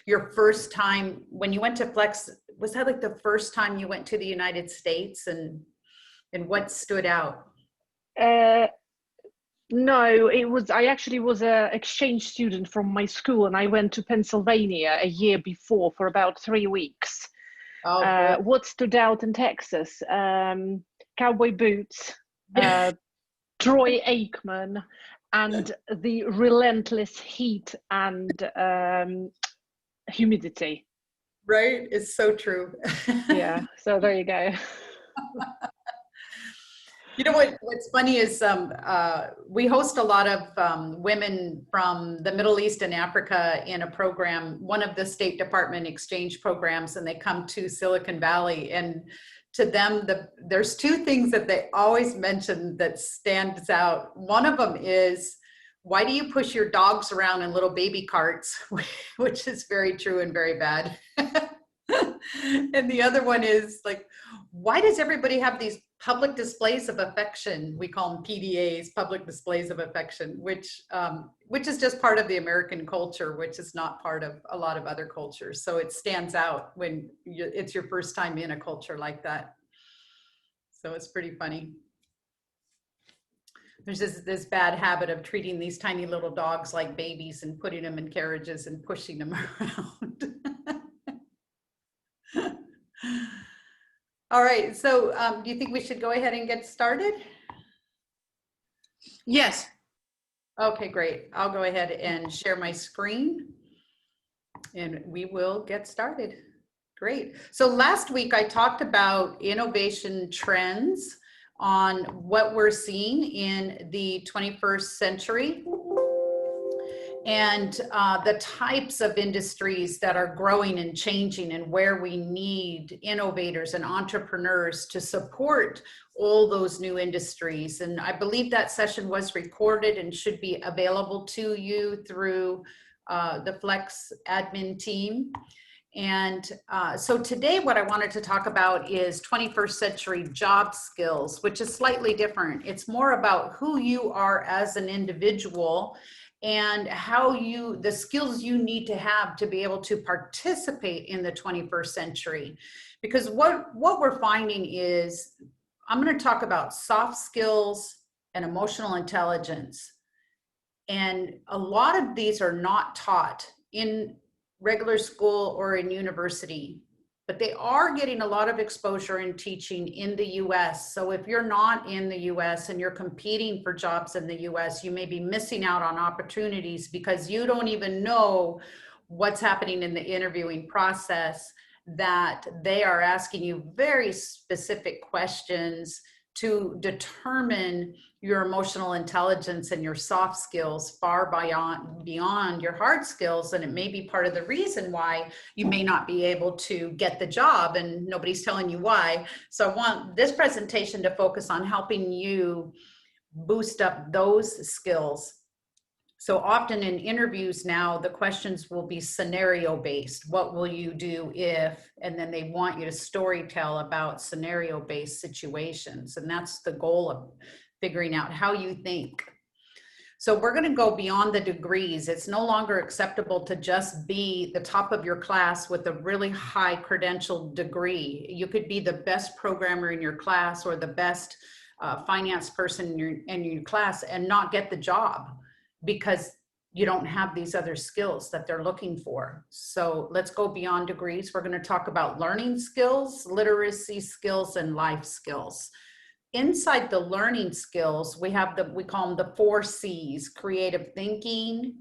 Your first time when you went to Flex, was that like the first time you went to the United States, and what stood out? Uh, no, I actually was a exchange student from my school, and I went to Pennsylvania a year before for about 3 weeks. Oh, good. What stood out in Texas? Cowboy boots, uh, Troy Aikman, and the relentless heat and humidity. Right? It's so true. Yeah, so there you go. You know what's funny is we host a lot of women from the Middle East and Africa in a program, one of the State Department exchange programs, and they come to Silicon Valley. And to them, there's two things that they always mention that stands out. One of them is, why do you push your dogs around in little baby carts? Which is very true and very bad. And the other one is like, why does everybody have these public displays of affection? We call them PDAs, public displays of affection, which is just part of the American culture, which is not part of a lot of other cultures. So it stands out when it's your first time in a culture like that. So it's pretty funny. There's this bad habit of treating these tiny little dogs like babies and putting them in carriages and pushing them around. All right, so do you think we should go ahead and get started? Yes. Okay, great. I'll go ahead and share my screen and we will get started. Great. So last week I talked about innovation trends on what we're seeing in the 21st century and the types of industries that are growing and changing, and where we need innovators and entrepreneurs to support all those new industries. And I believe that session was recorded and should be available to you through the Flex admin team. And so today what I wanted to talk about is 21st century job skills, which is slightly different. It's more about who you are as an individual and how the skills you need to have to be able to participate in the 21st century. Because what we're finding is, I'm going to talk about soft skills and emotional intelligence. And a lot of these are not taught in regular school or in university, but they are getting a lot of exposure in teaching in the US. So if you're not in the US and you're competing for jobs in the US, you may be missing out on opportunities because you don't even know what's happening in the interviewing process, that they are asking you very specific questions to determine your emotional intelligence and your soft skills far beyond your hard skills. And it may be part of the reason why you may not be able to get the job, and nobody's telling you why. So I want this presentation to focus on helping you boost up those skills. So often in interviews now, the questions will be scenario based. What will you do if? And then they want you to story tell about scenario based situations. And that's the goal of figuring out how you think. So we're going to go beyond the degrees. It's no longer acceptable to just be the top of your class with a really high credentialed degree. You could be the best programmer in your class or the best finance person in your class and not get the job, because you don't have these other skills that they're looking for. So let's go beyond degrees. We're going to talk about learning skills, literacy skills, and life skills. Inside the learning skills, we call them the 4 C's: critical thinking,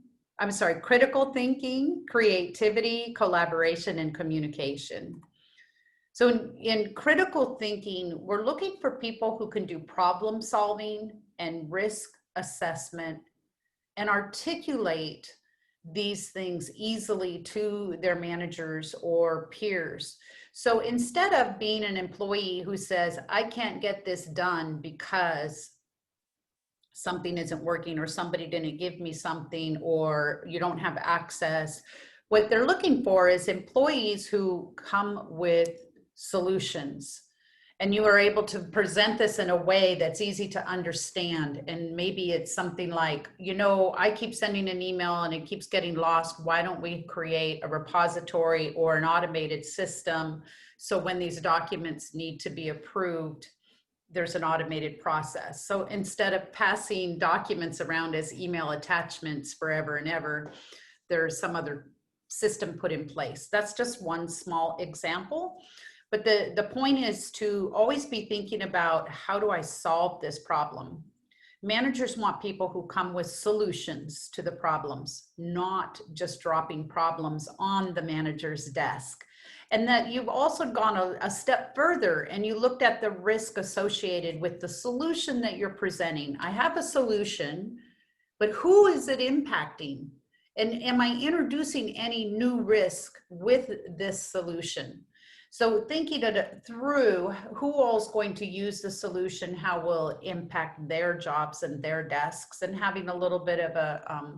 creativity, collaboration, and communication. So in critical thinking, we're looking for people who can do problem solving and risk assessment and articulate these things easily to their managers or peers. So instead of being an employee who says, I can't get this done because something isn't working, or somebody didn't give me something, or you don't have access, what they're looking for is employees who come with solutions. and you are able to present this in a way that's easy to understand. And maybe it's something like, you know, I keep sending an email and it keeps getting lost. Why don't we create a repository or an automated system, so when these documents need to be approved, there's an automated process. So instead of passing documents around as email attachments forever and ever, there's some other system put in place. That's just one small example. But the point is to always be thinking about, how do I solve this problem? Managers want people who come with solutions to the problems, not just dropping problems on the manager's desk. And that you've also gone a step further and you looked at the risk associated with the solution that you're presenting. I have a solution, but who is it impacting? And am I introducing any new risk with this solution? So thinking it through, who all is going to use the solution, how will it impact their jobs and their desks, and having a little bit of a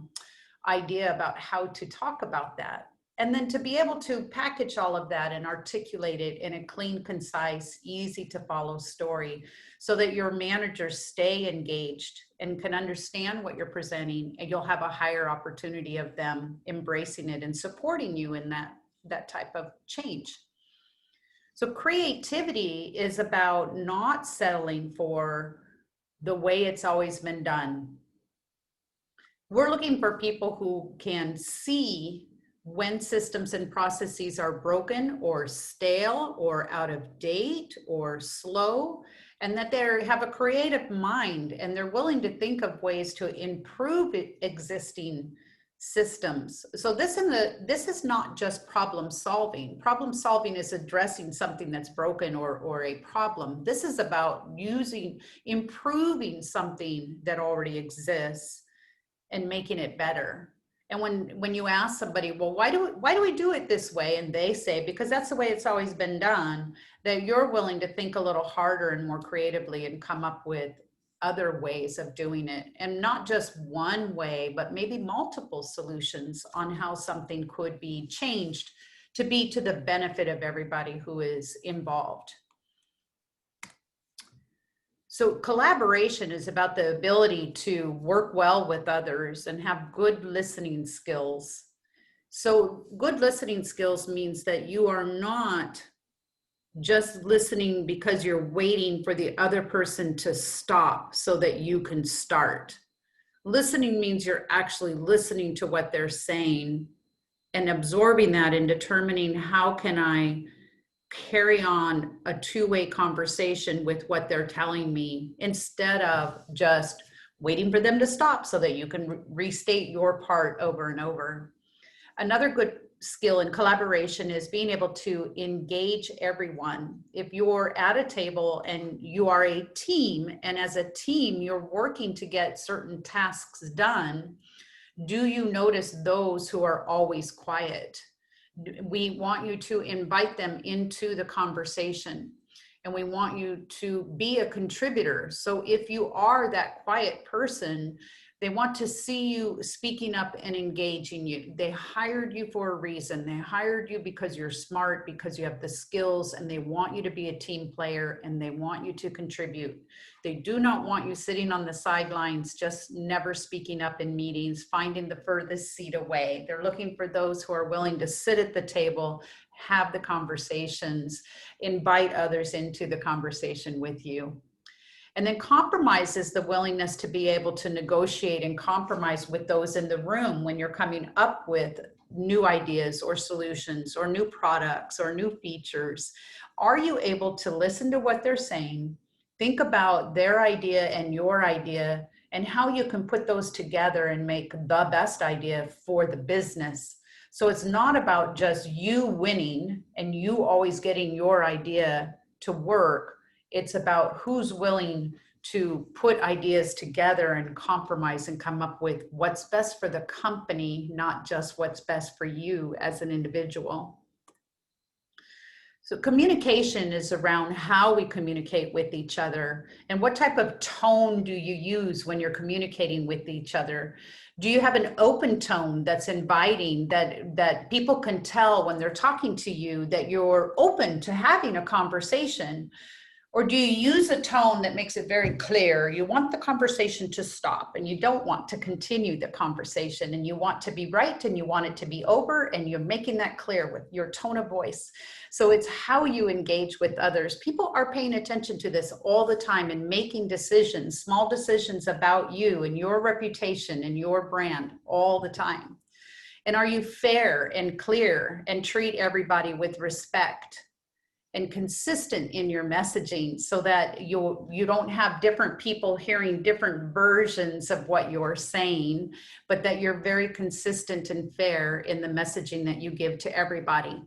idea about how to talk about that. And then to be able to package all of that and articulate it in a clean, concise, easy to follow story, so that your managers stay engaged and can understand what you're presenting, and you'll have a higher opportunity of them embracing it and supporting you in that type of change. So creativity is about not settling for the way it's always been done. We're looking for people who can see when systems and processes are broken or stale or out of date or slow, and that they have a creative mind and they're willing to think of ways to improve existing systems. So this is not just problem solving. Problem solving is addressing something that's broken or a problem. This is about improving something that already exists and making it better. And when you ask somebody, well, why do we do it this way? And they say, because that's the way it's always been done, that you're willing to think a little harder and more creatively and come up with other ways of doing it, and not just one way, but maybe multiple solutions on how something could be changed to be to the benefit of everybody who is involved. So collaboration is about the ability to work well with others and have good listening skills. So good listening skills means that you are not just listening because you're waiting for the other person to stop so that you can start. Listening means you're actually listening to what they're saying and absorbing that and determining, how can I carry on a two-way conversation with what they're telling me, instead of just waiting for them to stop so that you can restate your part over and over. Another good skill in collaboration is being able to engage everyone. If you're at a table and you are a team, and as a team you're working to get certain tasks done, do you notice those who are always quiet? We want you to invite them into the conversation, and we want you to be a contributor. So if you are that quiet person, they want to see you speaking up and engaging you. They hired you for a reason. They hired you because you're smart, because you have the skills, and they want you to be a team player, and they want you to contribute. They do not want you sitting on the sidelines, just never speaking up in meetings, finding the furthest seat away. They're looking for those who are willing to sit at the table, have the conversations, invite others into the conversation with you. And then compromise is the willingness to be able to negotiate and compromise with those in the room when you're coming up with new ideas or solutions or new products or new features. Are you able to listen to what they're saying, think about their idea and your idea, and how you can put those together and make the best idea for the business? So it's not about just you winning and you always getting your idea to work. It's about who's willing to put ideas together and compromise and come up with what's best for the company, not just what's best for you as an individual. So communication is around how we communicate with each other, and what type of tone do you use when you're communicating with each other? Do you have an open tone that's inviting, that people can tell when they're talking to you that you're open to having a conversation? Or do you use a tone that makes it very clear you want the conversation to stop and you don't want to continue the conversation, and you want to be right and you want it to be over, and you're making that clear with your tone of voice? So it's how you engage with others. People are paying attention to this all the time and making decisions, small decisions about you and your reputation and your brand all the time. And are you fair and clear and treat everybody with respect and consistent in your messaging, so that you don't have different people hearing different versions of what you're saying, but that you're very consistent and fair in the messaging that you give to everybody?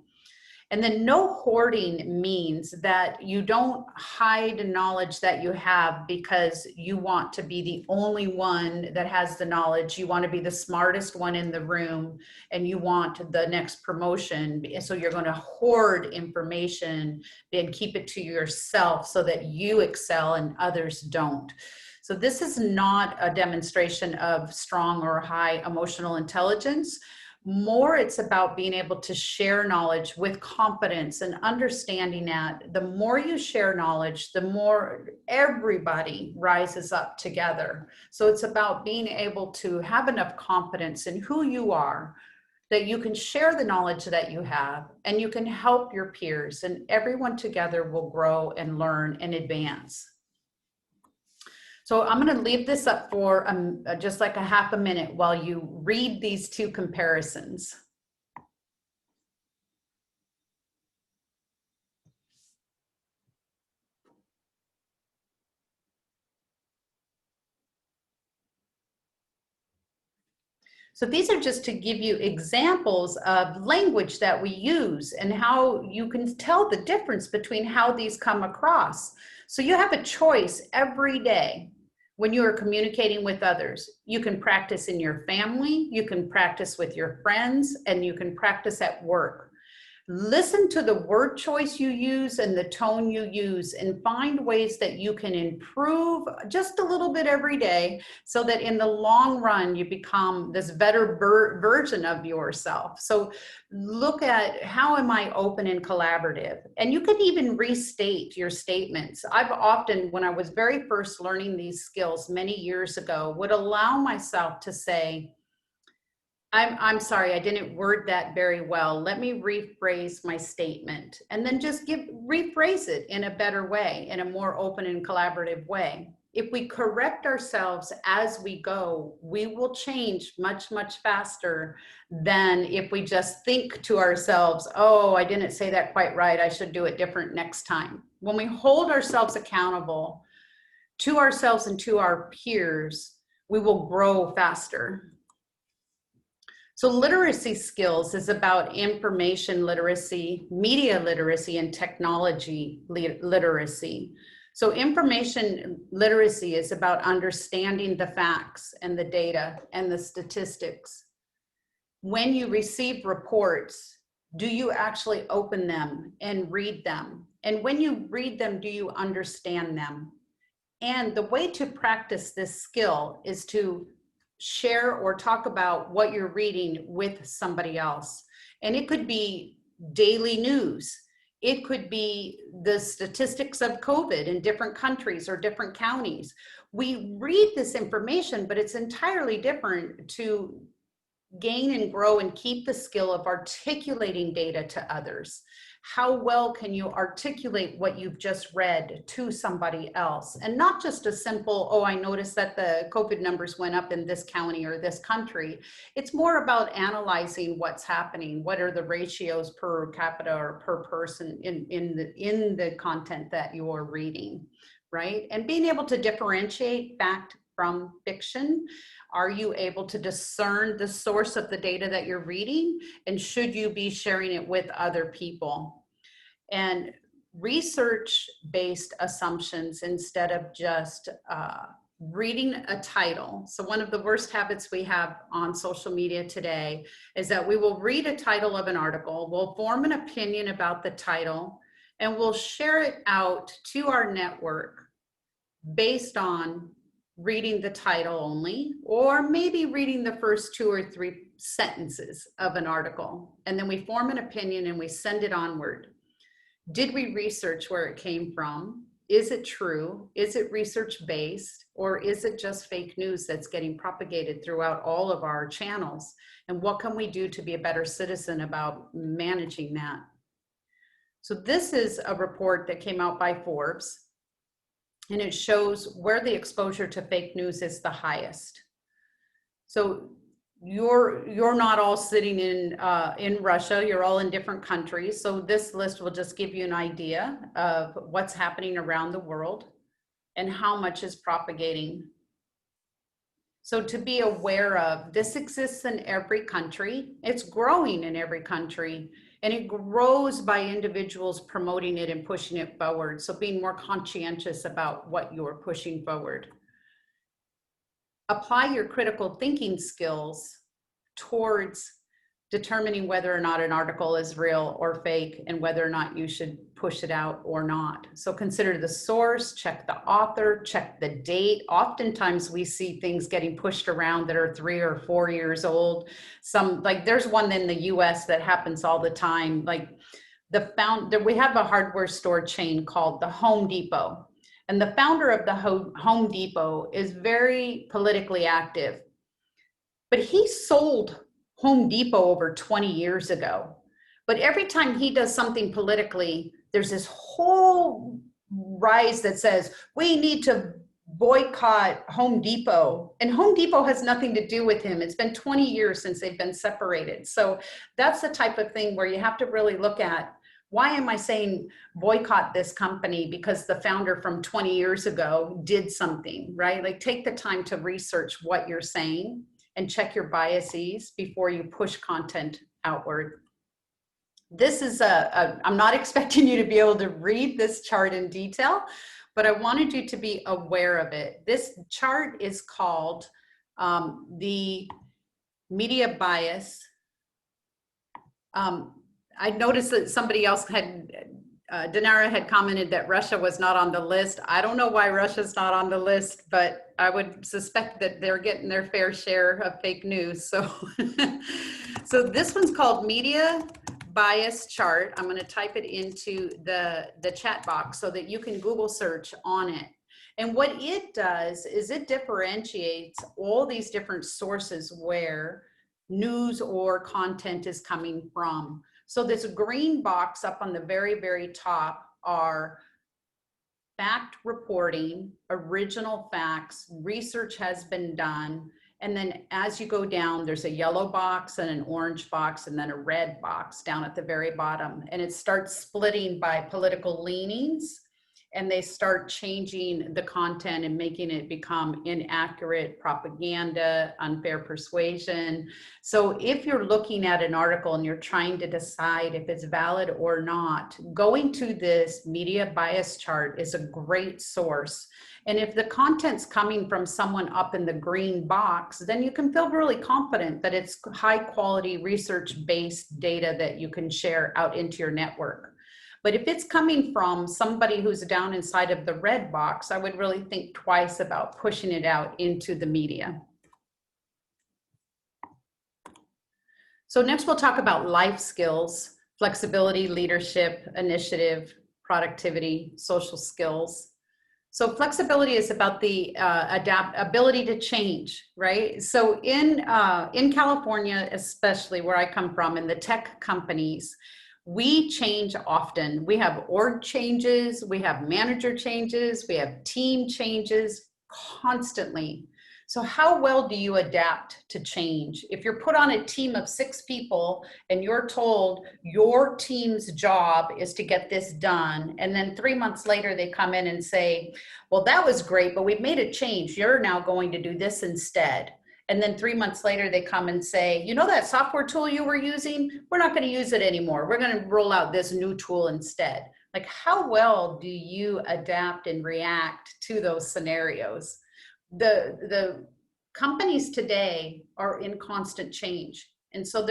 And then no hoarding means that you don't hide knowledge that you have because you want to be the only one that has the knowledge. You want to be the smartest one in the room and you want the next promotion. So you're going to hoard information and keep it to yourself so that you excel and others don't. So this is not a demonstration of strong or high emotional intelligence. More, it's about being able to share knowledge with confidence and understanding that the more you share knowledge, the more everybody rises up together. So it's about being able to have enough confidence in who you are, that you can share the knowledge that you have and you can help your peers, and everyone together will grow and learn and advance. So I'm going to leave this up for just like a half a minute while you read these two comparisons. So these are just to give you examples of language that we use and how you can tell the difference between how these come across. So you have a choice every day when you are communicating with others. You can practice in your family, you can practice with your friends, and you can practice at work. Listen to the word choice you use and the tone you use, and find ways that you can improve just a little bit every day, so that in the long run you become this better version of yourself. So look at, how am I open and collaborative? And you can even restate your statements. I've often, when I was very first learning these skills many years ago, would allow myself to say, I'm sorry, I didn't word that very well. Let me rephrase my statement, and then just rephrase it in a better way, in a more open and collaborative way. If we correct ourselves as we go, we will change much, much faster than if we just think to ourselves, oh, I didn't say that quite right, I should do it different next time. When we hold ourselves accountable to ourselves and to our peers, we will grow faster. So literacy skills is about information literacy, media literacy, and technology literacy. So information literacy is about understanding the facts and the data and the statistics. When you receive reports, do you actually open them and read them? And when you read them, do you understand them? And the way to practice this skill is to share or talk about what you're reading with somebody else. And it could be daily news. It could be the statistics of COVID in different countries or different counties. We read this information, but it's entirely different to gain and grow and keep the skill of articulating data to others. How well can you articulate what you've just read to somebody else? And not just a simple, oh, I noticed that the COVID numbers went up in this county or this country. It's more about analyzing what's happening. What are the ratios per capita or per person in the content that you're reading, right? And being able to differentiate fact from fiction. Are you able to discern the source of the data that you're reading? And should you be sharing it with other people? And research-based assumptions instead of just reading a title. So one of the worst habits we have on social media today is that we will read a title of an article, we'll form an opinion about the title, and we'll share it out to our network based on reading the title only, or maybe reading the first 2 or 3 sentences of an article. And then we form an opinion and we send it onward. Did we research where it came from? Is it true? Is it research-based? Or is it just fake news that's getting propagated throughout all of our channels? And what can we do to be a better citizen about managing that? So this is a report that came out by Forbes, and it shows where the exposure to fake news is the highest. So you're not all sitting in Russia, you're all in different countries. So this list will just give you an idea of what's happening around the world and how much is propagating. So to be aware of, this exists in every country. It's growing in every country, and it grows by individuals promoting it and pushing it forward. So being more conscientious about what you're pushing forward. Apply your critical thinking skills towards determining whether or not an article is real or fake and whether or not you should push it out or not. So consider the source, check the author, check the date. Oftentimes we see things getting pushed around that are 3 or 4 years old. Some, like there's one in the US that happens all the time. Like we have a hardware store chain called the Home Depot. And the founder of the Home Depot is very politically active, but he sold Home Depot over 20 years ago. But every time he does something politically, there's this whole rise that says, we need to boycott Home Depot. And Home Depot has nothing to do with him. It's been 20 years since they've been separated. So that's the type of thing where you have to really look at, why am I saying boycott this company? Because the founder from 20 years ago did something, right? Like take the time to research what you're saying and check your biases before you push content outward. This is I'm not expecting you to be able to read this chart in detail, but I wanted you to be aware of it. This chart is called the media bias. I noticed that somebody else had, Dinara had commented that Russia was not on the list. I don't know why Russia's not on the list, but I would suspect that they're getting their fair share of fake news. So, so this one's called Media Bias Chart. I'm going to type it into the chat box so that you can Google search on it. And what it does is it differentiates all these different sources where news or content is coming from. So this green box up on the very, very top are fact reporting, original facts, research has been done. And then as you go down, there's a yellow box and an orange box and then a red box down at the very bottom. And it starts splitting by political leanings, and they start changing the content and making it become inaccurate propaganda, unfair persuasion. So if you're looking at an article and you're trying to decide if it's valid or not, going to this media bias chart is a great source. And if the content's coming from someone up in the green box, then you can feel really confident that it's high quality research-based data that you can share out into your network. But if it's coming from somebody who's down inside of the red box, I would really think twice about pushing it out into the media. So next we'll talk about life skills, flexibility, leadership, initiative, productivity, social skills. So flexibility is about the ability to change, right? So in California, especially where I come from, in the tech companies, we change often. We have org changes, we have manager changes, we have team changes constantly. So how well do you adapt to change? If you're put on a team of 6 people and you're told your team's job is to get this done, and then 3 months later they come in and say, well, that was great, but we've made a change. You're now going to do this instead. And then 3 months later, they come and say, you know that software tool you were using? We're not going to use it anymore. We're going to roll out this new tool instead. Like, how well do you adapt and react to those scenarios? The companies today are in constant change. And so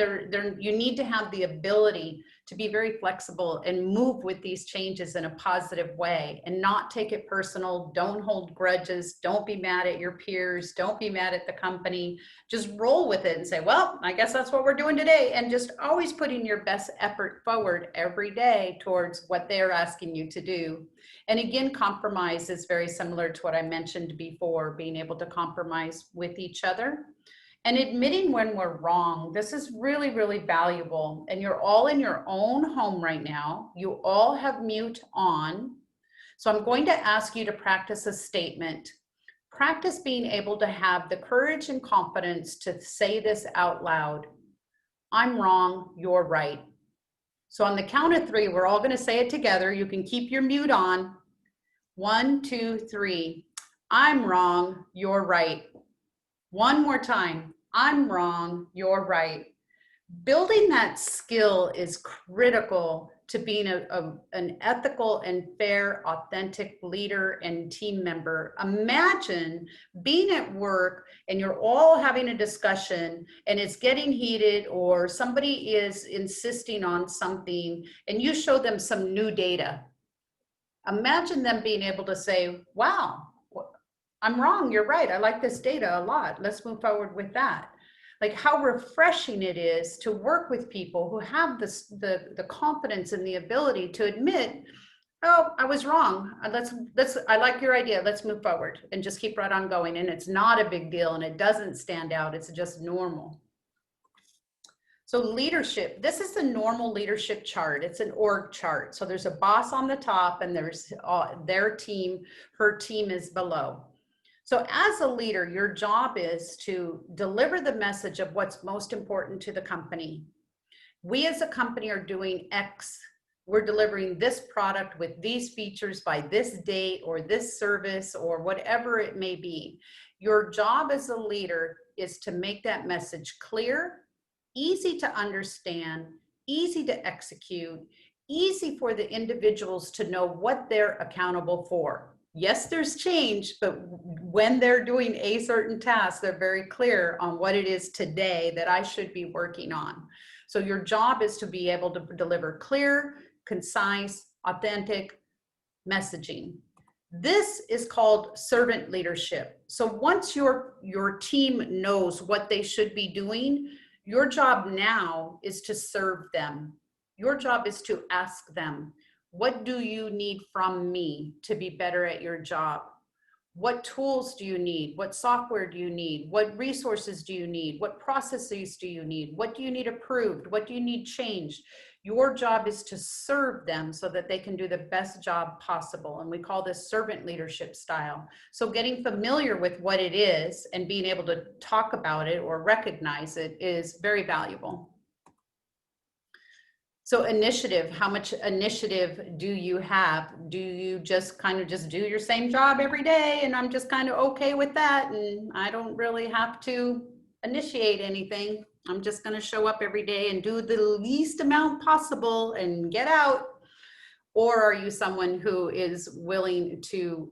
you need to have the ability to be very flexible and move with these changes in a positive way and not take it personal. Don't hold grudges. Don't be mad at your peers. Don't be mad at the company. Just roll with it and say, well, I guess that's what we're doing today. And just always putting your best effort forward every day towards what they're asking you to do. And again, compromise is very similar to what I mentioned before, being able to compromise with each other. And admitting when we're wrong. This is really, really valuable. And you're all in your own home right now. You all have mute on. So I'm going to ask you to practice a statement. Practice being able to have the courage and confidence to say this out loud. I'm wrong, you're right. So on the count of 3, we're all going to say it together. You can keep your mute on. 1, 2, 3. I'm wrong, you're right. One more time. I'm wrong, you're right. Building that skill is critical to being an ethical and fair, authentic leader and team member. Imagine being at work and you're all having a discussion and it's getting heated, or somebody is insisting on something and you show them some new data. Imagine them being able to say, wow, I'm wrong, you're right. I like this data a lot. Let's move forward with that. Like how refreshing it is to work with people who have this, the confidence and the ability to admit, oh, I was wrong. I like your idea. Let's move forward and just keep right on going. And it's not a big deal and it doesn't stand out. It's just normal. So leadership, this is the normal leadership chart. It's an org chart. So there's a boss on the top and there's their team, her team is below. So as a leader, your job is to deliver the message of what's most important to the company. We as a company are doing X. We're delivering this product with these features by this date, or this service, or whatever it may be. Your job as a leader is to make that message clear, easy to understand, easy to execute, easy for the individuals to know what they're accountable for. Yes, there's change, but when they're doing a certain task, they're very clear on what it is today that I should be working on. So your job is to be able to deliver clear, concise, authentic messaging. This is called servant leadership. So once your team knows what they should be doing, your job now is to serve them. Your job is to ask them, what do you need from me to be better at your job? What tools do you need? What software do you need? What resources do you need? What processes do you need? What do you need approved? What do you need changed? Your job is to serve them so that they can do the best job possible. And we call this servant leadership style. So getting familiar with what it is and being able to talk about it or recognize it is very valuable. So initiative, how much initiative do you have? Do you just kind of just do your same job every day and I'm just kind of okay with that and I don't really have to initiate anything? I'm just going to show up every day and do the least amount possible and get out. Or are you someone who is willing to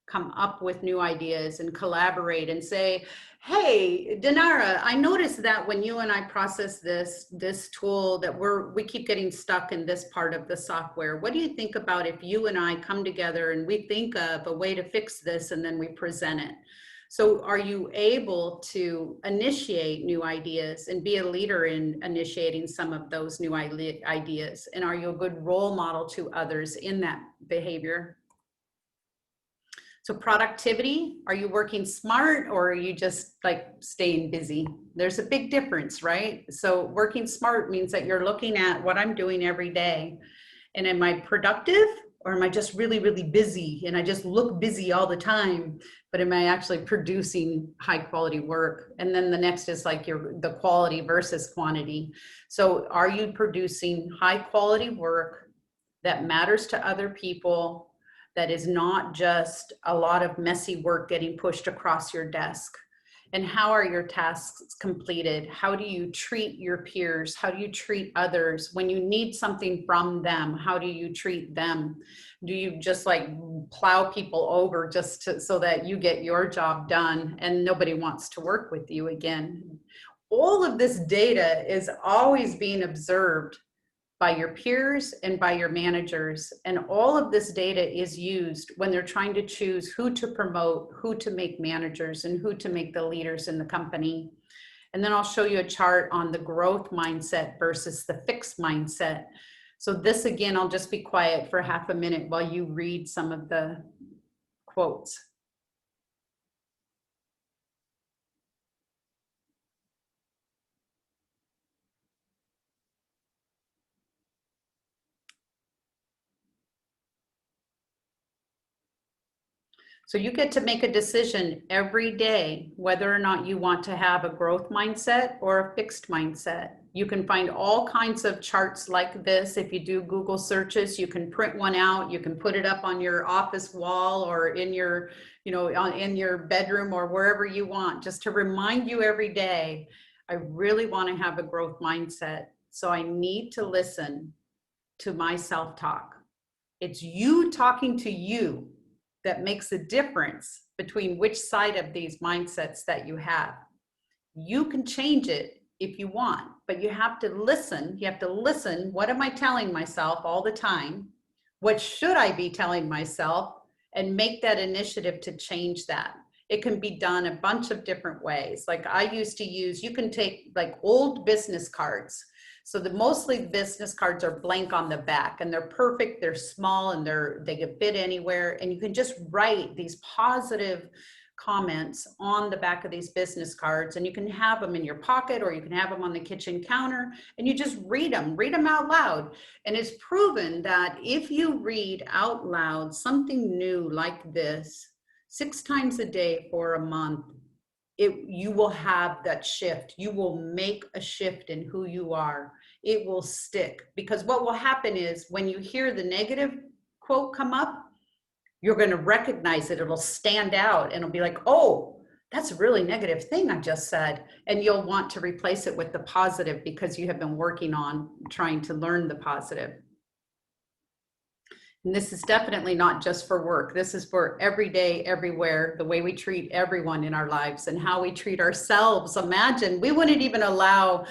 come up with new ideas and collaborate and say, hey, Dinara, I noticed that when you and I process this tool that we keep getting stuck in this part of the software. What do you think about if you and I come together and we think of a way to fix this and then we present it? So are you able to initiate new ideas and be a leader in initiating some of those new ideas? And are you a good role model to others in that behavior? So productivity, are you working smart or are you just like staying busy? There's a big difference, right? So working smart means that you're looking at what I'm doing every day. And am I productive or am I just really, really busy? And I just look busy all the time, but am I actually producing high quality work? And then the next is like the quality versus quantity. So are you producing high quality work that matters to other people, that is not just a lot of messy work getting pushed across your desk? And how are your tasks completed? How do you treat your peers? How do you treat others? When you need something from them, how do you treat them? Do you just like plow people over just so that you get your job done and nobody wants to work with you again? all of this data is always being observed by your peers and by your managers. And all of this data is used when they're trying to choose who to promote, who to make managers, and who to make the leaders in the company. And then I'll show you a chart on the growth mindset versus the fixed mindset. So this, again, I'll just be quiet for half a minute while you read some of the quotes. So you get to make a decision every day whether or not you want to have a growth mindset or a fixed mindset. You can find all kinds of charts like this. If you do Google searches, you can print one out, you can put it up on your office wall or in your, in your bedroom or wherever you want, just to remind you every day, I really want to have a growth mindset. So I need to listen to my self-talk. It's you talking to you that makes a difference between which side of these mindsets that you have. You can change it if you want, but you have to listen. You have to listen. What am I telling myself all the time? What should I be telling myself? And make that initiative to change that. It can be done a bunch of different ways. Like I used to use, you can take like old business cards. So mostly business cards are blank on the back and they're perfect, they're small, and they can fit anywhere. And you can just write these positive comments on the back of these business cards, and you can have them in your pocket or you can have them on the kitchen counter, and you just read them out loud. And it's proven that if you read out loud something new like this 6 times a day for a month, you will have that shift. You will make a shift in who you are. It will stick, because what will happen is when you hear the negative quote come up, you're going to recognize it. It'll stand out and it'll be like, oh, that's a really negative thing I just said. And you'll want to replace it with the positive because you have been working on trying to learn the positive. And this is definitely not just for work. This is for every day, everywhere, the way we treat everyone in our lives and how we treat ourselves. Imagine we wouldn't even allow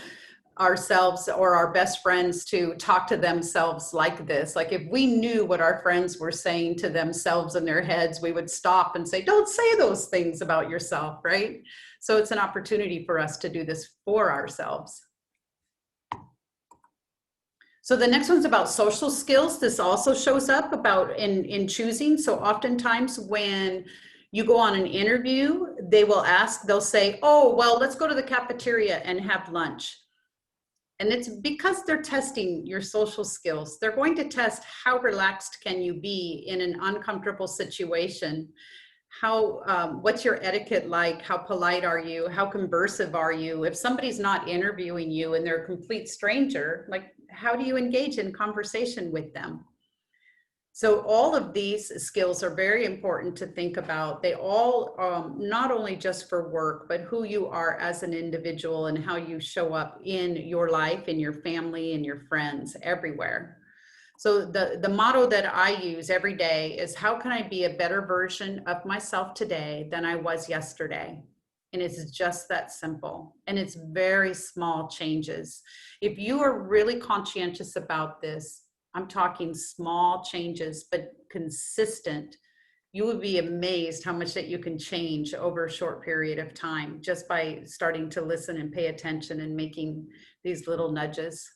ourselves or our best friends to talk to themselves like this. Like if we knew what our friends were saying to themselves in their heads, we would stop and say, don't say those things about yourself, right? So it's an opportunity for us to do this for ourselves. So the next one's about social skills. This also shows up about in choosing. So oftentimes when you go on an interview, they'll say, oh, well, let's go to the cafeteria and have lunch. And it's because they're testing your social skills. They're going to test how relaxed can you be in an uncomfortable situation. What's your etiquette like? How polite are you? How conversive are you? If somebody's not interviewing you and they're a complete stranger, like how do you engage in conversation with them? So all of these skills are very important to think about. They all, not only just for work, but who you are as an individual and how you show up in your life, in your family, and your friends, everywhere. So the motto that I use every day is, how can I be a better version of myself today than I was yesterday? And it's just that simple. And it's very small changes. If you are really conscientious about this, I'm talking small changes, but consistent, you would be amazed how much that you can change over a short period of time just by starting to listen and pay attention and making these little nudges.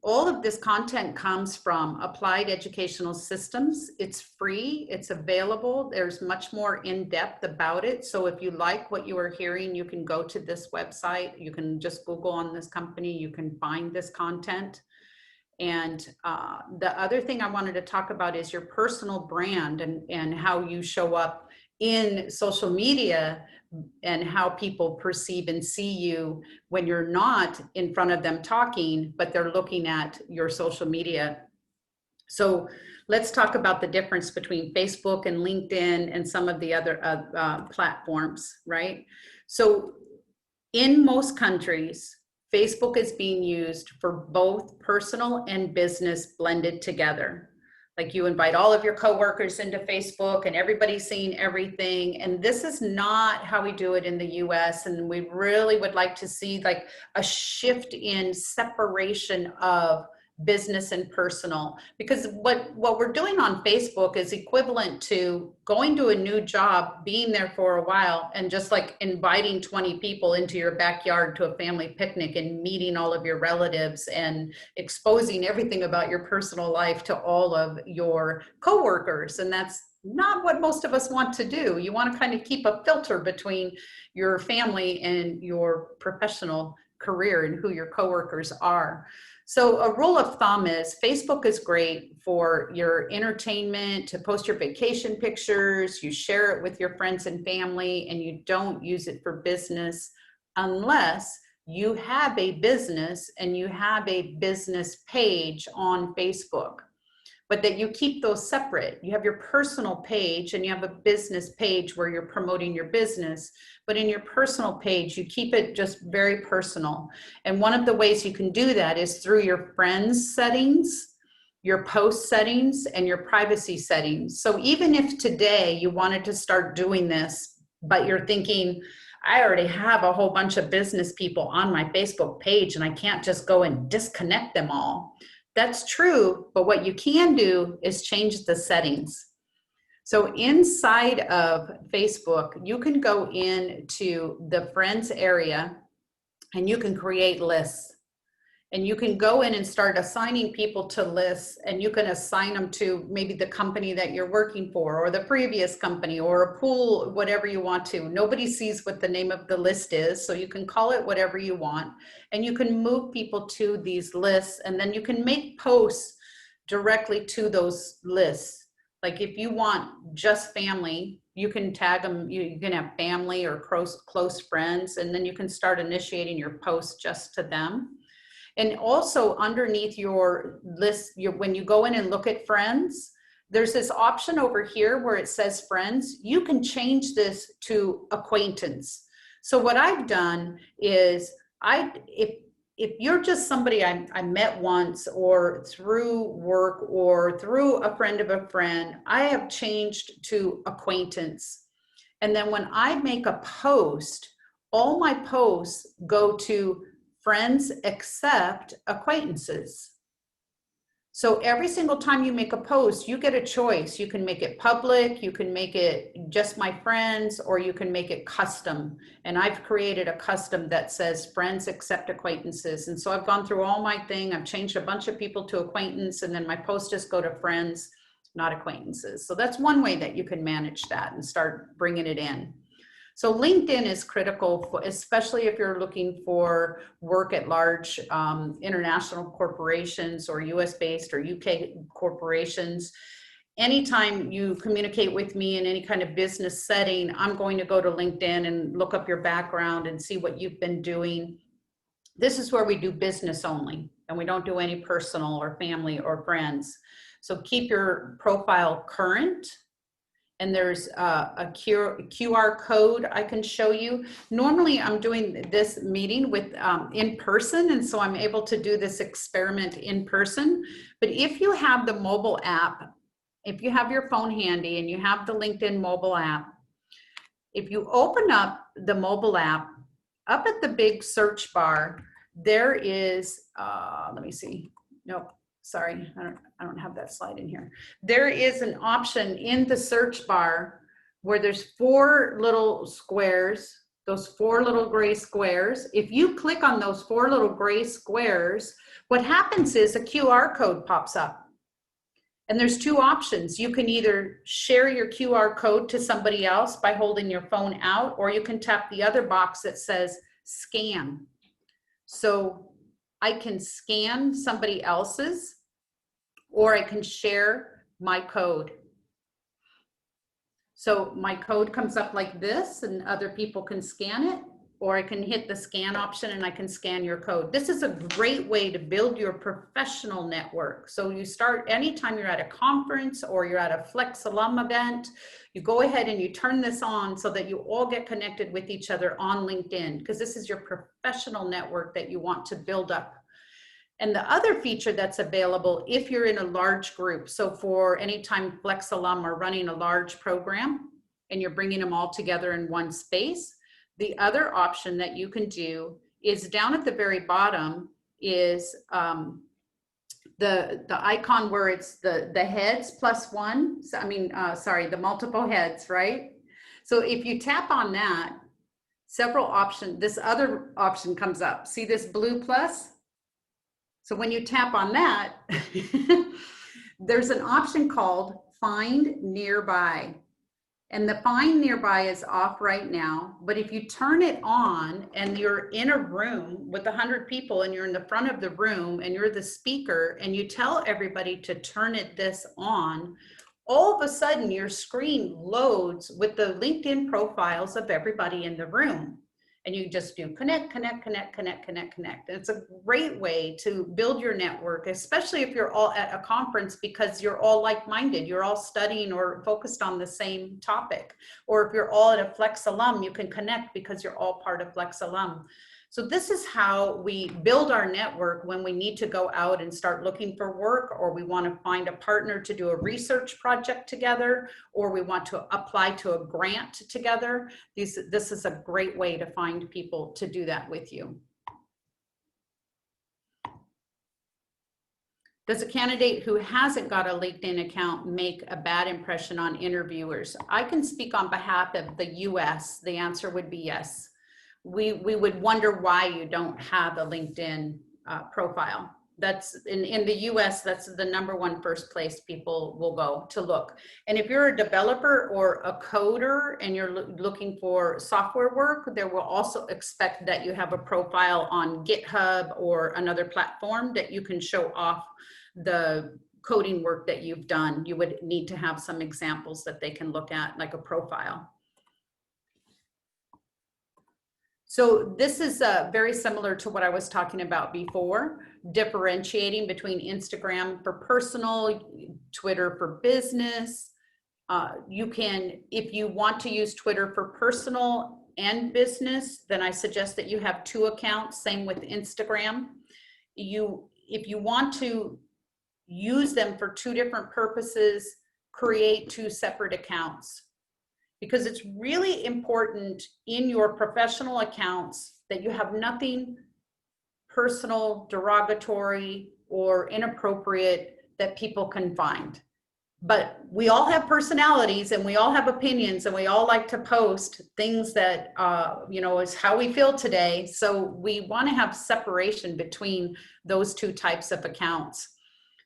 All of this content comes from Applied Educational Systems. It's free, it's available. There's much more in depth about it. So if you like what you are hearing, you can go to this website. You can just Google on this company. You can find this content. And the other thing I wanted to talk about is your personal brand and how you show up in social media and how people perceive and see you when you're not in front of them talking, but they're looking at your social media. So let's talk about the difference between Facebook and LinkedIn and some of the other platforms, right? So in most countries, Facebook is being used for both personal and business blended together. Like you invite all of your coworkers into Facebook and everybody's seeing everything. And this is not how we do it in the US. And we really would like to see like a shift in separation of business and personal, because what we're doing on Facebook is equivalent to going to a new job, being there for a while, and just like inviting 20 people into your backyard to a family picnic and meeting all of your relatives and exposing everything about your personal life to all of your coworkers. And that's not what most of us want to do. You want to kind of keep a filter between your family and your professional career and who your coworkers are. So a rule of thumb is Facebook is great for your entertainment, to post your vacation pictures, you share it with your friends and family, and you don't use it for business unless you have a business and you have a business page on Facebook. But that you keep those separate. You have your personal page and you have a business page where you're promoting your business. But in your personal page, you keep it just very personal. And one of the ways you can do that is through your friends settings, your post settings, and your privacy settings. So even if today you wanted to start doing this, but you're thinking, I already have a whole bunch of business people on my Facebook page and I can't just go and disconnect them all. That's true, but what you can do is change the settings. So inside of Facebook, you can go into the friends area and you can create lists. And you can go in and start assigning people to lists, and you can assign them to maybe the company that you're working for or the previous company or a pool, whatever you want to. Nobody sees what the name of the list is, so you can call it whatever you want. And you can move people to these lists, and then you can make posts directly to those lists. Like if you want just family, you can tag them, you can have family or close friends, and then you can start initiating your posts just to them. And also underneath your list, when you go in and look at friends, there's this option over here where it says friends. You can change this to acquaintance. So what I've done is if you're just somebody I met once or through work or through a friend of a friend, I have changed to acquaintance. And then when I make a post, all my posts go to friends except acquaintances. So every single time you make a post, you get a choice. You can make it public, you can make it just my friends, or you can make it custom. And I've created a custom that says friends except acquaintances. And so I've gone through all my thing. I've changed a bunch of people to acquaintance, and then my posts just go to friends, not acquaintances. So that's one way that you can manage that and start bringing it in. So LinkedIn is critical, especially if you're looking for work at large international corporations or US-based or UK corporations. Anytime you communicate with me in any kind of business setting, I'm going to go to LinkedIn and look up your background and see what you've been doing. This is where we do business only, and we don't do any personal or family or friends. So keep your profile current. And there's a QR code I can show you. Normally I'm doing this meeting with in person, and so I'm able to do this experiment in person. But if you have the mobile app, if you have your phone handy and you have the LinkedIn mobile app, if you open up the mobile app, up at the big search bar, there is, let me see, nope. Sorry, I don't have that slide in here. There is an option in the search bar where there's 4 little squares, those 4 little gray squares. If you click on those 4 little gray squares, what happens is a QR code pops up. And there's 2 options. You can either share your QR code to somebody else by holding your phone out, or you can tap the other box that says scan. So I can scan somebody else's, or I can share my code. So my code comes up like this and other people can scan it, or I can hit the scan option and I can scan your code. This is a great way to build your professional network. So you start anytime you're at a conference or you're at a Flex Alum event, you go ahead and you turn this on so that you all get connected with each other on LinkedIn, because this is your professional network that you want to build up. And the other feature that's available if you're in a large group, so for anytime Flex alum are running a large program and you're bringing them all together in one space, the other option that you can do is down at the very bottom is the icon where it's the heads plus one. So, the multiple heads, right? So if you tap on that, several options, this other option comes up. See this blue plus? So when you tap on that, there's an option called Find Nearby. And the Find Nearby is off right now, but if you turn it on and you're in a room with 100 people and you're in the front of the room and you're the speaker and you tell everybody to turn this on, all of a sudden your screen loads with the LinkedIn profiles of everybody in the room. And you just do connect, connect, connect, connect, connect, connect. And it's a great way to build your network, especially if you're all at a conference because you're all like-minded. You're all studying or focused on the same topic. Or if you're all at a Flex alum, you can connect because you're all part of Flex alum. So this is how we build our network when we need to go out and start looking for work, or we want to find a partner to do a research project together, or we want to apply to a grant together. This is a great way to find people to do that with you. Does a candidate who hasn't got a LinkedIn account make a bad impression on interviewers? I can speak on behalf of the US. The answer would be yes. We would wonder why you don't have a LinkedIn profile. That's in the US, that's the #1 first place people will go to look. And if you're a developer or a coder and you're looking for software work, they will also expect that you have a profile on GitHub or another platform that you can show off the coding work that you've done. You would need to have some examples that they can look at, like a profile. So this is very similar to what I was talking about before, differentiating between Instagram for personal, Twitter for business. You can, if you want to use Twitter for personal and business, then I suggest that you have 2 accounts, same with Instagram. If you want to use them for 2 different purposes, create 2 separate accounts. Because it's really important in your professional accounts that you have nothing personal, derogatory, or inappropriate that people can find. But we all have personalities and we all have opinions and we all like to post things that, is how we feel today. So we want to have separation between those 2 types of accounts,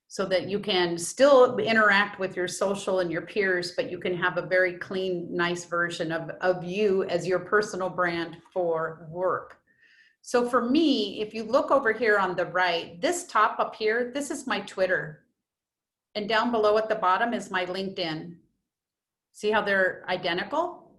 so that you can still interact with your social and your peers, but you can have a very clean, nice version of you as your personal brand for work. So for me, if you look over here on the right, this top up here, this is my Twitter. And down below at the bottom is my LinkedIn. See how they're identical?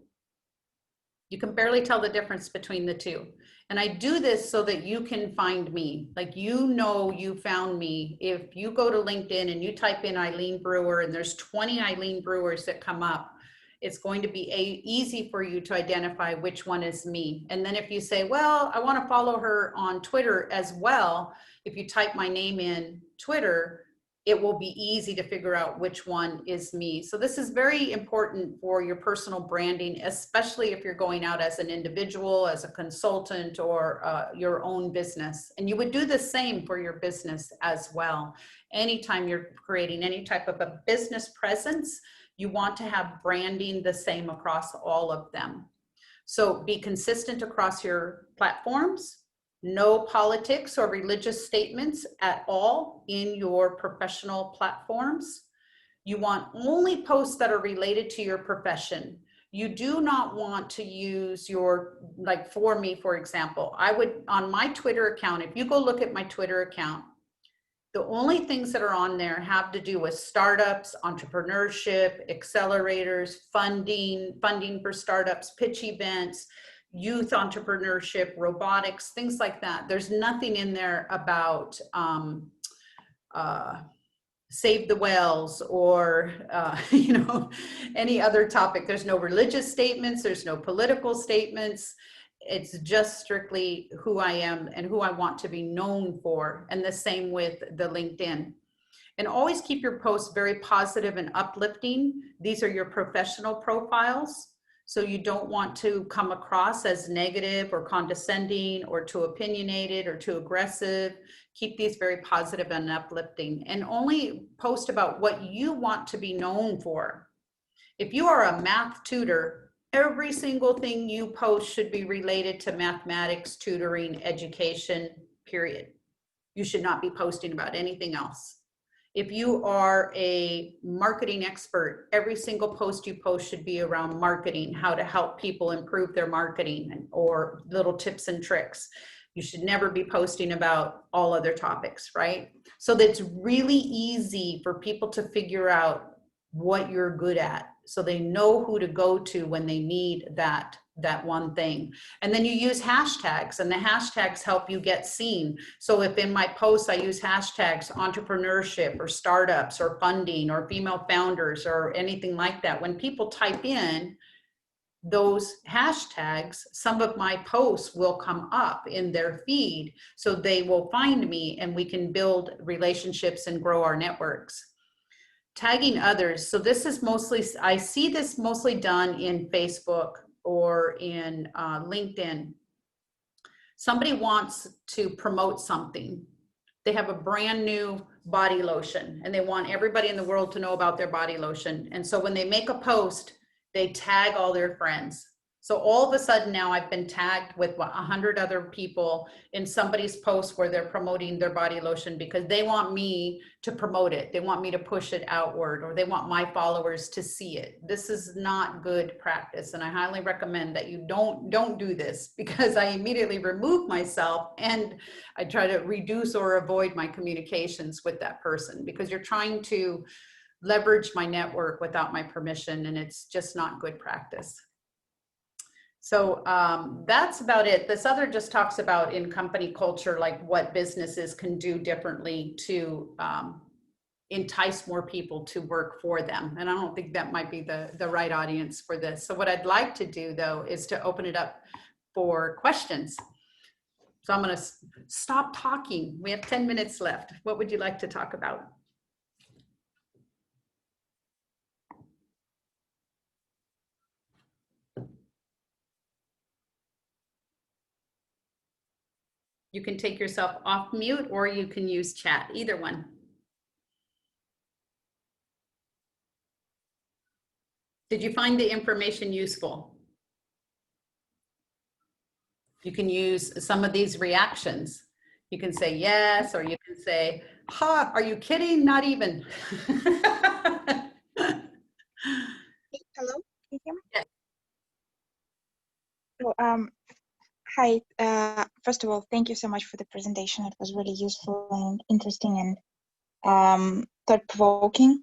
You can barely tell the difference between the 2. And I do this so that you can find me. Like, you found me. If you go to LinkedIn and you type in Eileen Brewer and there's 20 Eileen Brewers that come up, it's going to be easy for you to identify which one is me. And then if you say, well, I want to follow her on Twitter as well, if you type my name in Twitter, it will be easy to figure out which one is me. So this is very important for your personal branding, especially if you're going out as an individual, as a consultant, or your own business. And you would do the same for your business as well. Anytime you're creating any type of a business presence, you want to have branding the same across all of them. So be consistent across your platforms. No politics or religious statements at all in your professional platforms. You want only posts that are related to your profession. You do not want to use like for me, for example, I would, on my Twitter account, if you go look at my Twitter account, the only things that are on there have to do with startups, entrepreneurship, accelerators, funding for startups, pitch events, youth entrepreneurship, robotics, things like that. There's nothing in there about save the whales or any other topic. There's no religious statements, there's no political statements. It's just strictly who I am and who I want to be known for. And the same with the LinkedIn. And always keep your posts very positive and uplifting. These are your professional profiles. So you don't want to come across as negative or condescending or too opinionated or too aggressive. Keep these very positive and uplifting, and only post about what you want to be known for. If you are a math tutor, every single thing you post should be related to mathematics, tutoring, education, period. You should not be posting about anything else. If you are a marketing expert, every single post you post should be around marketing, how to help people improve their marketing, or little tips and tricks. You should never be posting about all other topics, right? So that's really easy for people to figure out what you're good at, so they know who to go to when they need that one thing. And then you use hashtags, and the hashtags help you get seen. So if in my posts I use hashtags entrepreneurship or startups or funding or female founders or anything like that, when people type in those hashtags, some of my posts will come up in their feed, so they will find me and we can build relationships and grow our networks. Tagging others. So this is mostly, I see this mostly done in Facebook or in LinkedIn. Somebody wants to promote something. They have a brand new body lotion and they want everybody in the world to know about their body lotion. And so when they make a post, they tag all their friends. So all of a sudden now I've been tagged with 100 other people in somebody's post where they're promoting their body lotion because they want me to promote it. They want me to push it outward, or they want my followers to see it. This is not good practice. And I highly recommend that you don't do this, because I immediately remove myself and I try to reduce or avoid my communications with that person, because you're trying to leverage my network without my permission, and it's just not good practice. So that's about it. This other just talks about in company culture, like what businesses can do differently to entice more people to work for them. And I don't think that might be the right audience for this. So what I'd like to do though, is to open it up for questions. So I'm gonna stop talking. We have 10 minutes left. What would you like to talk about? You can take yourself off mute, or you can use chat, either one. Did you find the information useful? You can use some of these reactions. You can say yes, or you can say, ha, are you kidding? Not even. Hello, can you hear me? Yes. So, hi, first of all, thank you so much for the presentation. It was really useful and interesting and thought-provoking.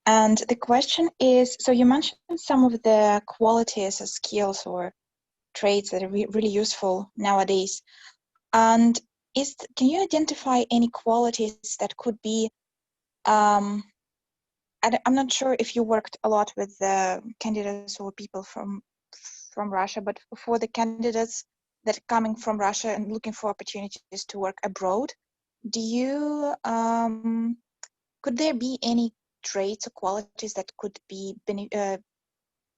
And the question is, so you mentioned some of the qualities or skills or traits that are really useful nowadays. And can you identify any qualities that could be, I'm not sure if you worked a lot with the candidates or people from Russia, but for the candidates that are coming from Russia and looking for opportunities to work abroad, do you could there be any traits or qualities that could be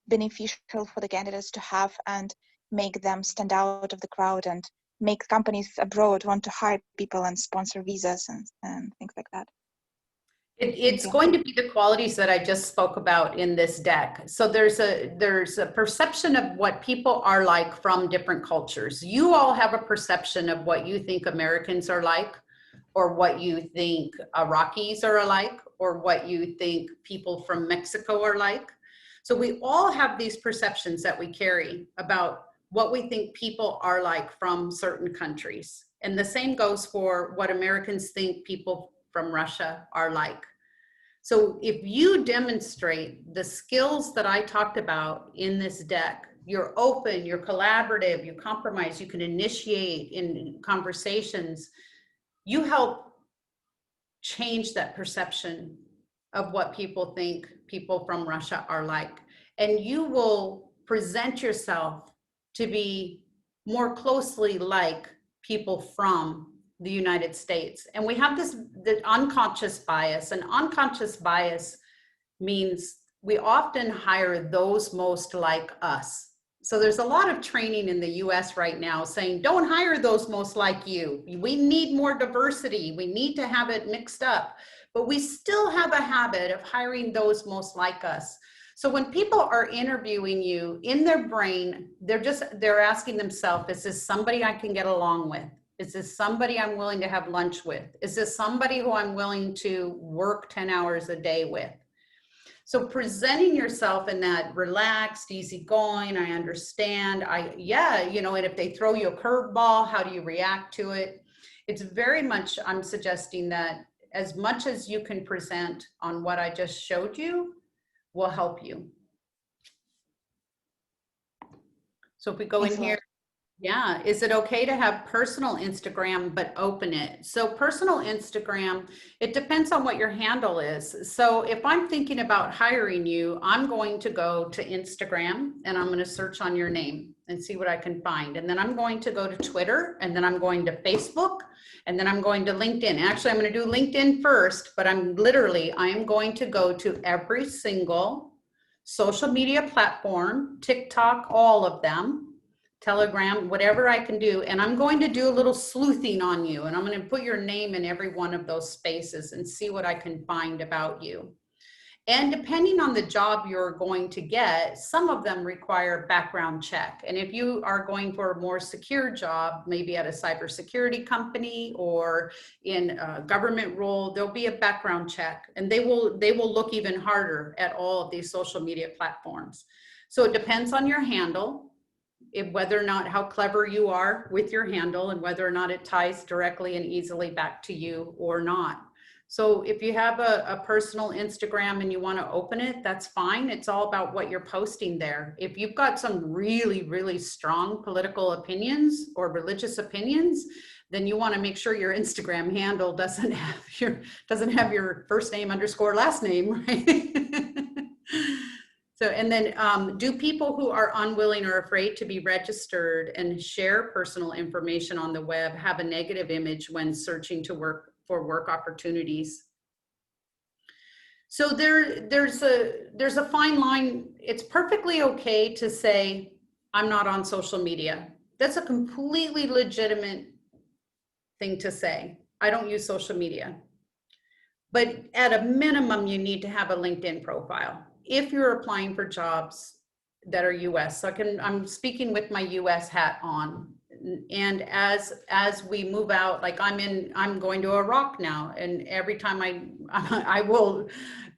beneficial for the candidates to have and make them stand out of the crowd and make companies abroad want to hire people and sponsor visas and things like that? It's going to be the qualities that I just spoke about in this deck. So there's a perception of what people are like from different cultures. You all have a perception of what you think Americans are like, or what you think Iraqis are like, or what you think people from Mexico are like. So we all have these perceptions that we carry about what we think people are like from certain countries. And the same goes for what Americans think people from Russia are like. So if you demonstrate the skills that I talked about in this deck, you're open, you're collaborative, you compromise, you can initiate in conversations, you help change that perception of what people think people from Russia are like. And you will present yourself to be more closely like people from the United States. And we have the unconscious bias, and unconscious bias means we often hire those most like us. So there's a lot of training in the US right now saying, don't hire those most like you. We need more diversity. We need to have it mixed up. But we still have a habit of hiring those most like us. So when people are interviewing you, in their brain, they're asking themselves, is this somebody I can get along with? Is this somebody I'm willing to have lunch with? Is this somebody who I'm willing to work 10 hours a day with? So presenting yourself in that relaxed, easygoing, I understand, and if they throw you a curveball, how do you react to it? It's very much, I'm suggesting that as much as you can present on what I just showed you will help you. So if we go in here, yeah, is it okay to have personal Instagram but open it? So personal Instagram, it depends on what your handle is. So if I'm thinking about hiring you, I'm going to go to Instagram and I'm going to search on your name and see what I can find. And then I'm going to go to Twitter, and then I'm going to Facebook, and then I'm going to LinkedIn. Actually, I'm going to do LinkedIn first, but I am going to go to every single social media platform, TikTok, all of them, Telegram, whatever I can do. And I'm going to do a little sleuthing on you. And I'm going to put your name in every one of those spaces and see what I can find about you. And depending on the job you're going to get, some of them require background check. And if you are going for a more secure job, maybe at a cybersecurity company or in a government role, there'll be a background check. And they will look even harder at all of these social media platforms. So it depends on your handle, whether or not how clever you are with your handle, and whether or not it ties directly and easily back to you or not. So if you have a personal Instagram and you want to open it, that's fine. It's all about what you're posting there. If you've got some really, really strong political opinions or religious opinions, then you want to make sure your Instagram handle doesn't have your first name _ last name, right? So, and then do people who are unwilling or afraid to be registered and share personal information on the web have a negative image when searching for work opportunities? So there's a fine line. It's perfectly okay to say, I'm not on social media. That's a completely legitimate thing to say. I don't use social media. But at a minimum, you need to have a LinkedIn profile if you're applying for jobs that are US. So I'm speaking with my US hat on. And as we move out, like I'm going to Iraq now, and every time I will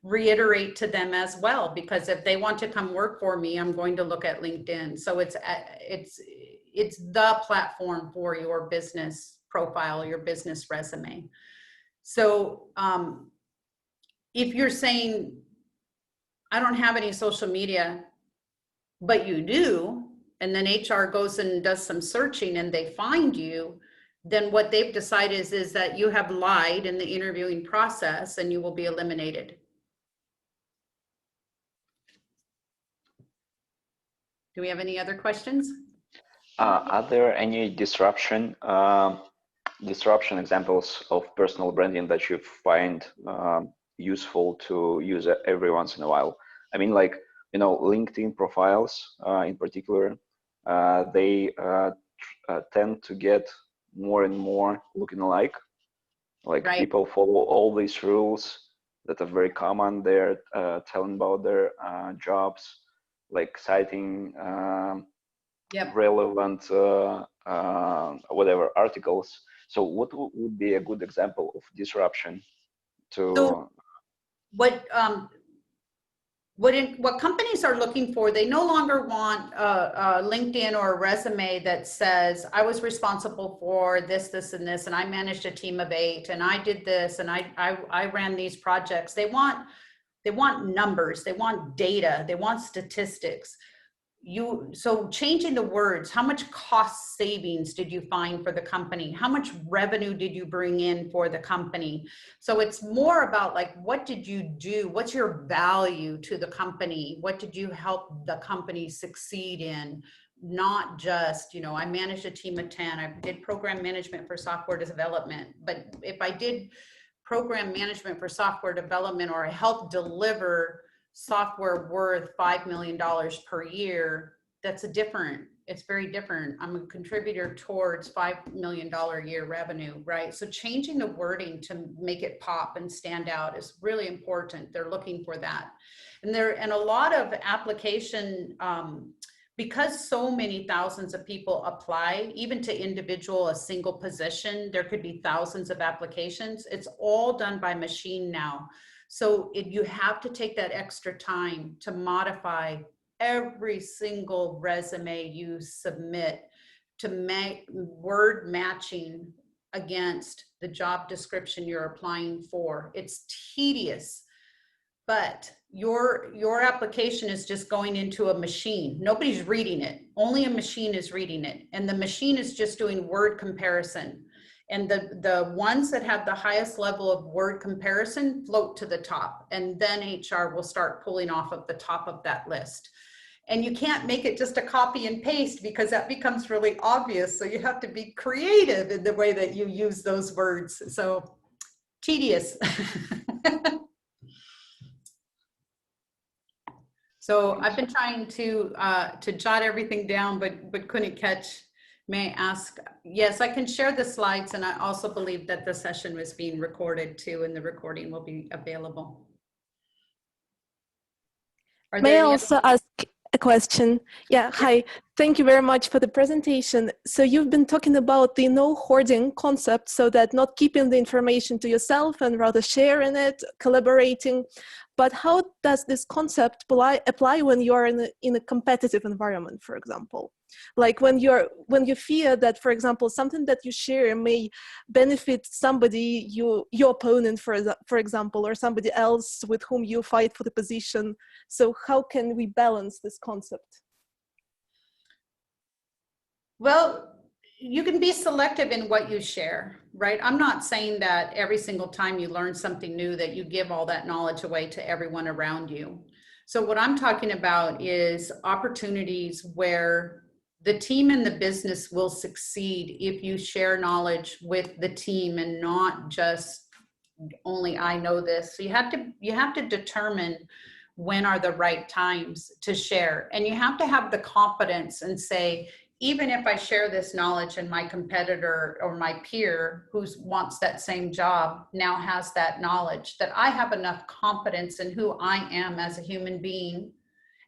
reiterate to them as well, because if they want to come work for me, I'm going to look at LinkedIn. So it's the platform for your business profile, your business resume. So if you're saying, I don't have any social media, but you do, and then HR goes and does some searching and they find you, then what they've decided is that you have lied in the interviewing process and you will be eliminated. Do we have any other questions? Are there any disruption examples of personal branding that you find useful to use every once in a while? I mean, like, LinkedIn profiles in particular, they tend to get more and more looking alike. Like, right. People follow all these rules that are very common. They're telling about their jobs, like citing relevant whatever articles. So what would be a good example of disruption to? So what companies are looking for, they no longer want a LinkedIn or a resume that says, I was responsible for this, this, and this, and I managed a team of 8, and I did this, and I ran these projects. They want numbers, they want data, they want statistics. So changing the words, how much cost savings did you find for the company? How much revenue did you bring in for the company? So it's more about, like, what did you do? What's your value to the company? What did you help the company succeed in? not just, I managed a team of 10, I did program management for software development, but if I did program management for software development, or I helped deliver software worth $5 million per year, it's very different. I'm a contributor towards $5 million a year revenue, right? So changing the wording to make it pop and stand out is really important. They're looking for that. And a lot of application, because so many thousands of people apply, even to a single position, there could be thousands of applications. It's all done by machine now. So you have to take that extra time to modify every single resume you submit to make word matching against the job description you're applying for. It's tedious, but your application is just going into a machine. Nobody's reading it. Only a machine is reading it. And the machine is just doing word comparison. And the ones that have the highest level of word comparison float to the top. And then HR will start pulling off of the top of that list. And you can't make it just a copy and paste, because that becomes really obvious. So you have to be creative in the way that you use those words. So tedious. So I've been trying to jot everything down, but couldn't catch. May I ask? Yes, I can share the slides, and I also believe that the session was being recorded too, and the recording will be available. May I also ask a question? Yeah, hi. Thank you very much for the presentation. So you've been talking about the no hoarding concept, so that not keeping the information to yourself and rather sharing it, collaborating. But how does this concept apply when you're in a competitive environment, for example? Like when you fear that, for example, something that you share may benefit somebody, your opponent, for example, or somebody else with whom you fight for the position. So how can we balance this concept? Well, you can be selective in what you share, right? I'm not saying that every single time you learn something new that you give all that knowledge away to everyone around you. So what I'm talking about is opportunities where the team and the business will succeed if you share knowledge with the team and not just only I know this. So you have to determine when are the right times to share, and you have to have the confidence and say, even if I share this knowledge and my competitor or my peer who wants that same job now has that knowledge, that I have enough confidence in who I am as a human being,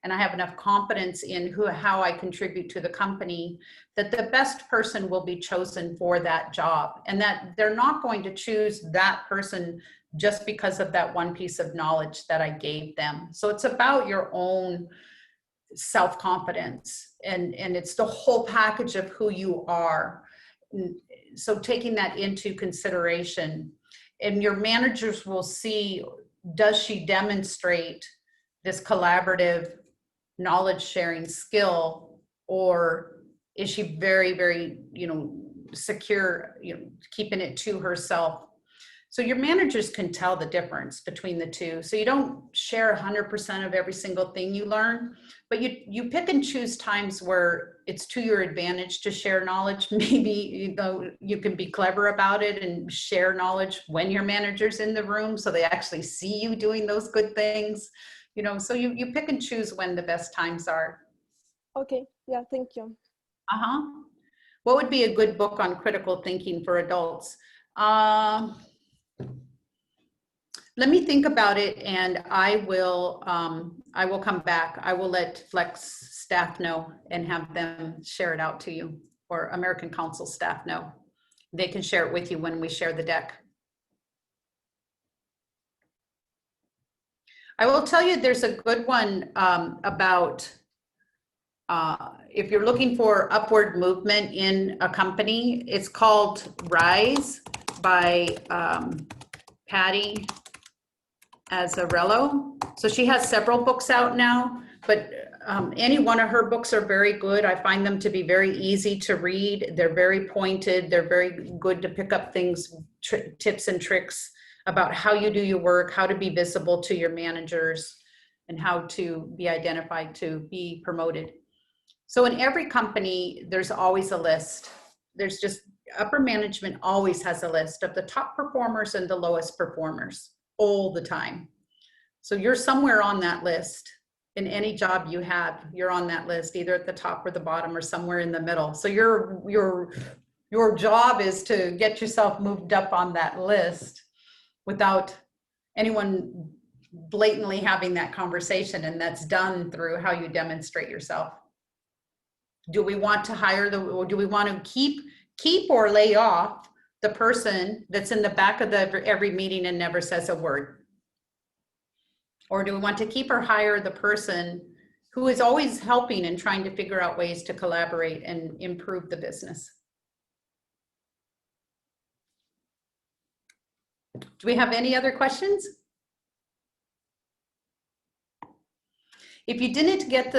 and I have enough confidence in how I contribute to the company, that the best person will be chosen for that job, and that they're not going to choose that person just because of that one piece of knowledge that I gave them. So it's about your own self-confidence, and it's the whole package of who you are. So taking that into consideration, and your managers will see, does she demonstrate this collaborative knowledge sharing skill, or is she very, very, secure, keeping it to herself? So your managers can tell the difference between the two. So you don't share 100% of every single thing you learn, but you pick and choose times where it's to your advantage to share knowledge. Maybe you can be clever about it and share knowledge when your manager's in the room, so they actually see you doing those good things. So you pick and choose when the best times are. Okay, yeah, thank you. What would be a good book on critical thinking for adults? Let me think about it, and I will come back. I will let Flex staff know and have them share it out to you, or American Council staff know. They can share it with you when we share the deck. I will tell you, there's a good one about if you're looking for upward movement in a company. It's called Rise by Patty Azzarello. So she has several books out now, but any one of her books are very good. I find them to be very easy to read. They're very pointed. They're very good to pick up things, tips and tricks about how you do your work, how to be visible to your managers, and how to be identified to be promoted. So in every company, there's always a list. There's just upper management always has a list of the top performers and the lowest performers all the time. So you're somewhere on that list. In any job you have, you're on that list, either at the top or the bottom or somewhere in the middle. So your job is to get yourself moved up on that list without anyone blatantly having that conversation, and that's done through how you demonstrate yourself. Do we want to hire or do we want to keep or lay off the person that's in the back of every meeting and never says a word? Or do we want to keep or hire the person who is always helping and trying to figure out ways to collaborate and improve the business? Do we have any other questions? If you didn't get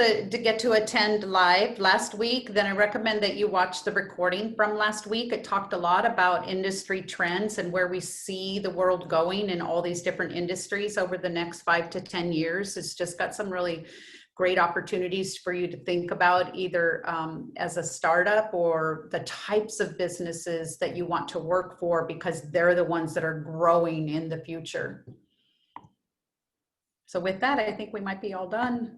to attend live last week, then I recommend that you watch the recording from last week. It talked a lot about industry trends and where we see the world going in all these different industries over the next 5 to 10 years. It's just got some really great opportunities for you to think about, either as a startup or the types of businesses that you want to work for, because they're the ones that are growing in the future. So with that, I think we might be all done.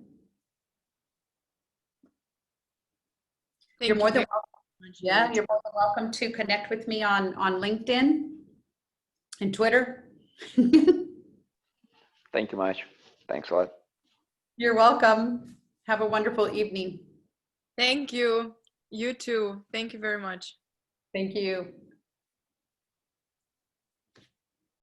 You're more than welcome. Yeah, you're more than welcome to connect with me on LinkedIn and Twitter. Thank you much. Thanks a lot. You're welcome. Have a wonderful evening. Thank you. You too. Thank you very much. Thank you.